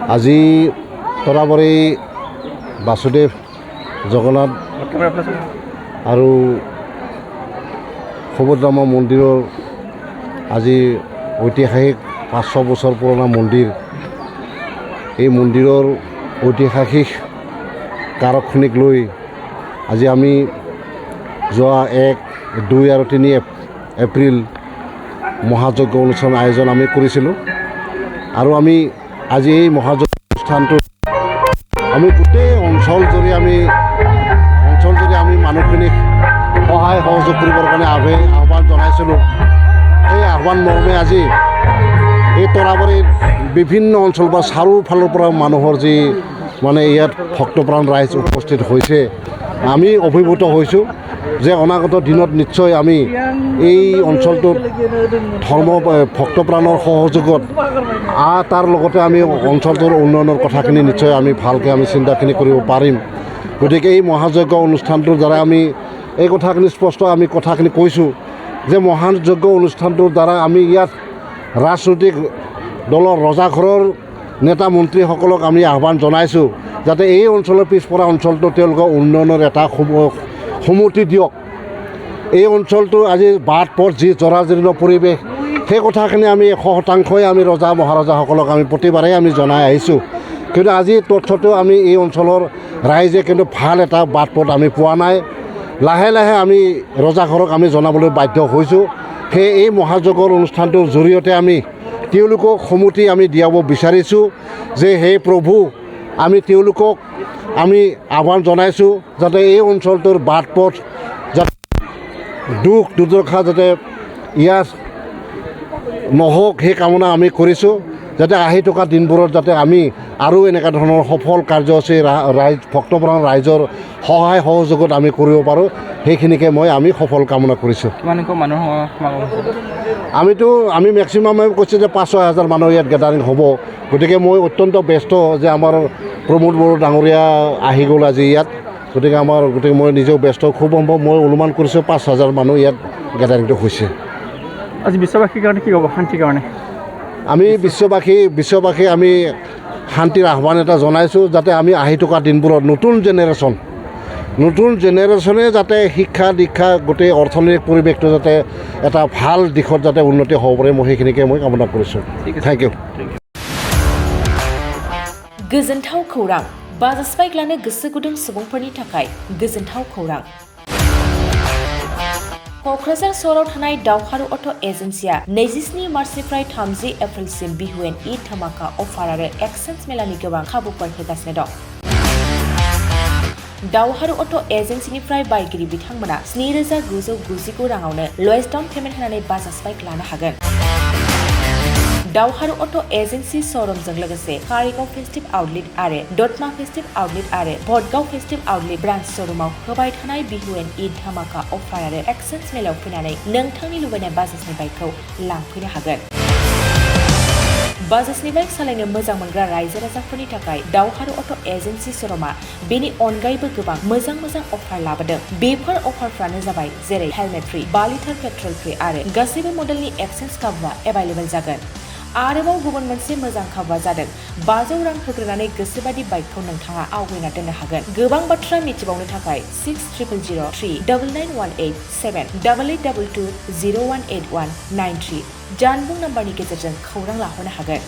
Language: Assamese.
আজি তৰাবৰী বাসুদেৱ জগন্নাথ আৰু সুভদ্ৰামা মন্দিৰৰ আজি ঐতিহাসিক 500 বছৰ পুৰণা মন্দিৰ। এই মন্দিৰৰ ঐতিহাসিক কাৰকখিনিক লৈ আজি আমি যোৱা 1, 2 আৰু 3 এপ্ৰিল মহাযজ্ঞ অনুষ্ঠান আয়োজন আমি কৰিছিলোঁ আৰু আমি আজি এই মহাযজ্ঞ অনুষ্ঠানটো আমি গোটেই অঞ্চলজুৰি আমি মানুহখিনিক সহায় সহযোগ কৰিবৰ কাৰণে আহ্বান জনাইছিলোঁ। সেই আহ্বান মৰ্মে আজি এই তৰাবৰীৰ বিভিন্ন অঞ্চল বা চাৰিওফালৰ পৰা মানুহৰ যি ইয়াত ভক্তপ্ৰাণ ৰাইজ উপস্থিত হৈছে, আমি অভিভূত হৈছোঁ যে অনাগত দিনত নিশ্চয় আমি এই অঞ্চলটোত ভক্তপ্ৰাণৰ সহযোগত তাৰ লগতে আমি অঞ্চলটোৰ উন্নয়নৰ কথাখিনি নিশ্চয় আমি ভালকৈ চিন্তাখিনি কৰিব পাৰিম। গতিকে এই মহাযজ্ঞ অনুষ্ঠানটোৰ দ্বাৰা আমি এই কথাখিনি স্পষ্ট আমি কথাখিনি কৈছোঁ যে মহাযজ্ঞ অনুষ্ঠানটোৰ দ্বাৰা আমি ইয়াত ৰাজনৈতিক দলৰ ৰজাঘৰৰ নেতা মন্ত্ৰীসকলক আমি আহ্বান জনাইছোঁ যাতে এই অঞ্চলৰ পিছপৰা অঞ্চলটো তেওঁলোকৰ উন্নয়নৰ এটা সন্মতি দিয়ক। এই অঞ্চলটো আজি বাট পথ যি জৰাজীৰ্ণ পৰিৱেশ, সেই কথাখিনি আমি 100% আমি ৰজা মহাৰজাসকলক আমি প্ৰতিবাৰেই আমি জনাই আহিছোঁ। কিন্তু আজি তৎসত্ত্বেও আমি এই অঞ্চলৰ ৰাইজে কিন্তু ভাল এটা বাট পথ আমি পোৱা নাই। লাহে লাহে আমি ৰজাঘৰক আমি জনাবলৈ বাধ্য হৈছোঁ। সেই এই মহাযজ্ঞৰ অনুষ্ঠানটোৰ জৰিয়তে আমি তেওঁলোকক সন্মতি আমি দিয়াব বিচাৰিছোঁ যে হে প্ৰভু, আমি তেওঁলোকক আমি আহ্বান জনাইছোঁ যাতে এই অঞ্চলটোৰ বাট পথ যাতে দুখ দুৰ্দশা যাতে ইয়াত নহওক সেই কামনা আমি কৰিছোঁ, যাতে আহি থকা দিনবোৰত যাতে আমি আৰু এনেকুৱা ধৰণৰ সফল কাৰ্যসূচী ভক্তপ্ৰাণ ৰাইজৰ সহায় সহযোগত আমি কৰিব পাৰোঁ, সেইখিনিকে আমি সফল কামনা কৰিছোঁ। আমি মেক্সিমাম কৈছোঁ যে 5-6 মানুহ ইয়াত গেডাৰিং হ'ব। গতিকে মই অত্যন্ত ব্যস্ত যে আমাৰ প্ৰমোদ বড়ো ডাঙৰীয়া আহি গ'ল আজি ইয়াত। গতিকে মই নিজেও ব্যস্ত, খুব সম্ভৱ মই অনুমান কৰিছোঁ 5,000 মানুহ ইয়াত গেডাৰিংটো হৈছে। আজি বিশ্ববাসীৰ কাৰণে কি হ'ব? শান্তিৰ কাৰণে আমি বিশ্ববাসী আমি শান্তিৰ আহ্বান এটা জনাইছোঁ যাতে আমি আহি থকা দিনবোৰত নতুন জেনেৰেশ্যনে যাতে শিক্ষা দীক্ষা গোটেই অৰ্থনৈতিক পৰিৱেশটো যাতে এটা ভাল দিশত যাতে উন্নতি হ'ব পাৰে, মই সেইখিনিকে কামনা কৰিছোঁ। Thank you. गोजोनथाव खौरां, बाजास्पाइक लानो गोसो गुदुं सुबुंफोरनि थाखाय गोजोनथाव खौरां। क'क्राझार सहराव थानाय दावहारु अट' एजेन्सिया 27 मार्चनिफ्राय 30 एप्रिलसिम बिहुएन ईद धमाका अफार आरो एक्सचेन्ज मेलानि गोबां खाबुफोर होगासिनो दं। दावहारु अट' एजेन्सिनिफ्राय बायगिरि बिथांमोना 7,999 राङावनो लवेस्ट डाउन पेमेन्ट होनानै बाजास्पाइक लानो हागोन। दावहारु अट' एजेन्सि श'रुमजों लोगोसे कारिगाव फेस्टिभ आउटलेट आरो दतमा फेस्टिभ आउटलेट आरो भटगाव फेस्टिभ आउटलेट ब्रान्च श'रुमाव होबाय थानाय बिहुएन ईद धमाका अफार आरो एक्सचेन्ज मेलायाव फैनानै नोंथांनि लुबैनाय बाजाजनि बाइकखौ लांफैनो हागोन। बाजाजनि बाइक सालायनो मोजां मोनग्रा रायजो राजाफोरनि थाखाय दावहारु अट' एजेन्सि श'रुमा बेनि अनगायैबो गोबां मोजां अफार लाबोदों। बेफोर अफारफ्रानो जाबाय जेरै हेलमेट फ्रि, 2 लिटार पेट्रल फ्रि आरो गासैबो मडेलनि एक्सचेन्ज खाबुआ एभेलेबल जागोन। आरोबाव गुबुन मोनसे मोजां खाबुआ जादों 500 रां होग्रोनानै गोसोबादि बाइकखौ नोंथाङा आवगायना दोननो हागोन। गोबां बाथ्रा मिथिबावनो थाखाय 60003822078822018193 जानबुं नाम्बारनि गेजेरजों खौरां लाहरनो हागोन।